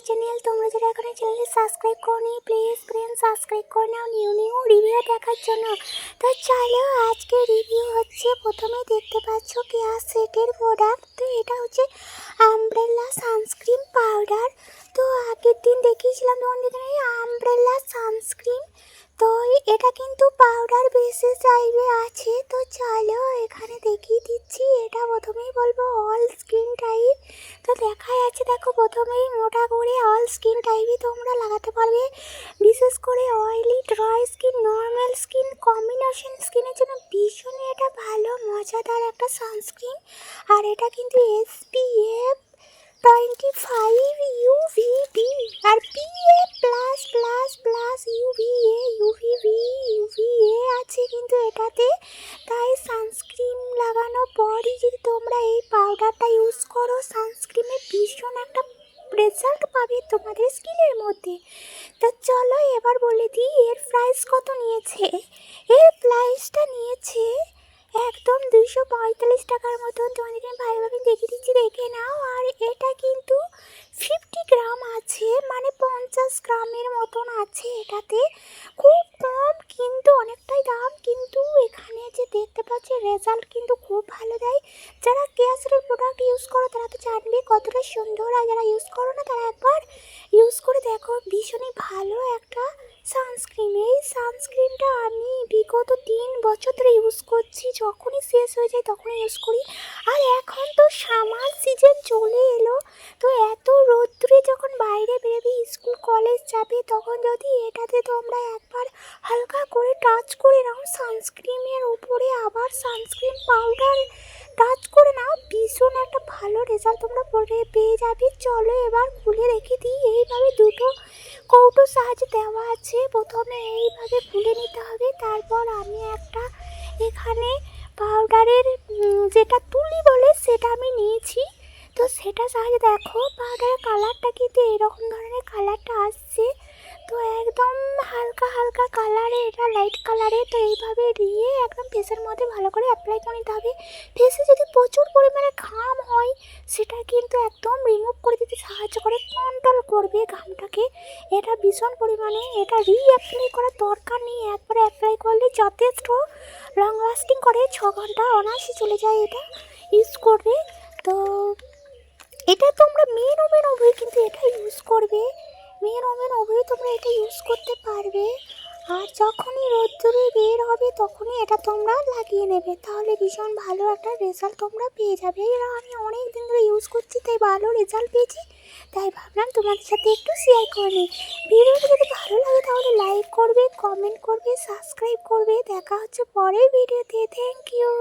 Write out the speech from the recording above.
My channel. তোমরা যারা এখন চ্যানেলে সাবস্ক্রাইব করনি প্লিজ ফ্রেন্ড সাবস্ক্রাইব করে নাও নিউ রিভিউ দেখার জন্য। তো চলো আজকে রিভিউ হচ্ছে, প্রথমে দেখতে পাচ্ছ কেয়ার সেটের প্রোডাক্ট। তো এটা হচ্ছে আমব্রেলা সানস্ক্রিন পাউডার। তো আগের দিন দেখিয়েছিলাম তোমাদের এই আমব্রেলা সানস্ক্রিন। তো এটা কিন্তু পাউডার বেসিস টাইপে আছে। তো চলো এখানে দেখিয়ে দিচ্ছি। এটা প্রথমেই বলবো অল স্কিন টাইপ। তো দেখা যাচ্ছে, দেখো প্রথমেই মোটা করে অল স্কিন টাইপই তোমরা লাগাতে পারবে। বিশেষ করে oily, dry skin, normal skin, combination স্কিনের জন্য ভীষণই এটা ভালো মজাদার একটা সানস্ক্রিন। আর এটা কিন্তু SPF 25 UVB আর PA plus plus plus UVA আছে কিন্তু এটাতে। তাই সানস্ক্রিন লাগানোর পরই যদি তোমরা এই পাউডারটা ইউজ করো, সানস্ক্রিনের ভীষণ একটা রেজাল্ট পাবে তোমাদের স্কিনের মধ্যে। তো চলো এবার বলে দিই এর প্রাইস কত নিয়েছে। এর প্রাইসটা নিয়েছে একদম 245 টাকার মতন। তোমাদেরকে ভালোভাবে দেখিয়ে দিচ্ছি, দেখে নাও। আর এটা কিন্তু 50 গ্রাম আছে, মানে 50 গ্রামের মতন আছে এটাতে। খুব কম কিন্তু অনেকটাই দাম, কিন্তু এখানে যে দেখতে পাচ্ছি রেজাল্ট কিন্তু খুব ভালো দেয়। যারা কেয়ারের প্রোডাক্ট ইউজ করো তারা তো জানবে কতটা সুন্দর, আর যারা ইউজ করো না তারা একবার ইউজ করে দেখো, ভীষণই ভালো একটা সানস্ক্রিন। এই সানস্ক্রিনটা আমি বিগত 3 বছর ধরে ইউজ করছি, যখনই শেষ হয়ে যায় তখনই ইউজ করি। আর এখন তো সামার সিজন চলে এলো, তো এত রোদ্দুরে যখন বাইরে বেরোবি, স্কুল কলেজ যাবে, তখন যদি এটাতে তোমরা একবার হালকা করে টাচ করে নাও সানস্ক্রিনের উপরে, আবার সানস্ক্রিন পাউডার টাচ করে নাও, ভীষণ একটা ভালো রেজাল্ট তোমরা পরে পেয়ে যাবে। চলো এবার খুলে রেখে দিই। এইভাবে দুটো কৌটোর সাহায্যে দেওয়া আছে, প্রথমে এইভাবে খুলে নিতে হবে। তারপর আমি একটা এখানে পাউডারের যেটা তুলি বলে সেটা আমি নিয়েছি। তো সেটা সাহায্যে দেখো পাউডারের কালারটা কিন্তু এরকম ধরনের কালারটা আসছে। তো একদম হালকা হালকা কালারে, এটা লাইট কালারে। তো এইভাবে দিয়ে একদম ফেসের মধ্যে ভালো করে অ্যাপ্লাই করে নিতে হবে। ফেসে যদি প্রচুর পরিমাণে ঘাম হয় সেটা কিন্তু একদম রিমুভ করে দিতে সাহায্য করে, কন্ট্রোল করবে ঘামটাকে। এটা ভীষণ পরিমাণে, এটা অ্যাপ্লাই করার দরকার নেই, একবারে অ্যাপ্লাই করলে যথেষ্ট লং লাস্টিং করে, 6 ঘন্টা অনায়াসে চলে যায় এটা ইউজ করবে। তো এটা তোমরা মেন ওভেন উভয় কিন্তু এটা ইউজ করবে, মেন ওভেন উভয় তোমরা এটা ইউজ করতে পারবে। আর যখনই রোদ্দুরে বের হবে তখনই এটা তোমরা লাগিয়ে নেবে, তাহলে ভীষণ ভালো একটা রেজাল্ট তোমরা পেয়ে যাবে। এরা আমি অনেক দিন ধরে ইউজ করছি, তাই ভালো রেজাল্ট পেয়েছি, তাই ভাবলাম তোমাদের সাথে একটু শেয়ার করে নিই। ভিডিওটি যদি ভালো লাগে তাহলে লাইক করবে, কমেন্ট করবে, সাবস্ক্রাইব করবে। দেখা হচ্ছে পরের ভিডিওতে। Thank you.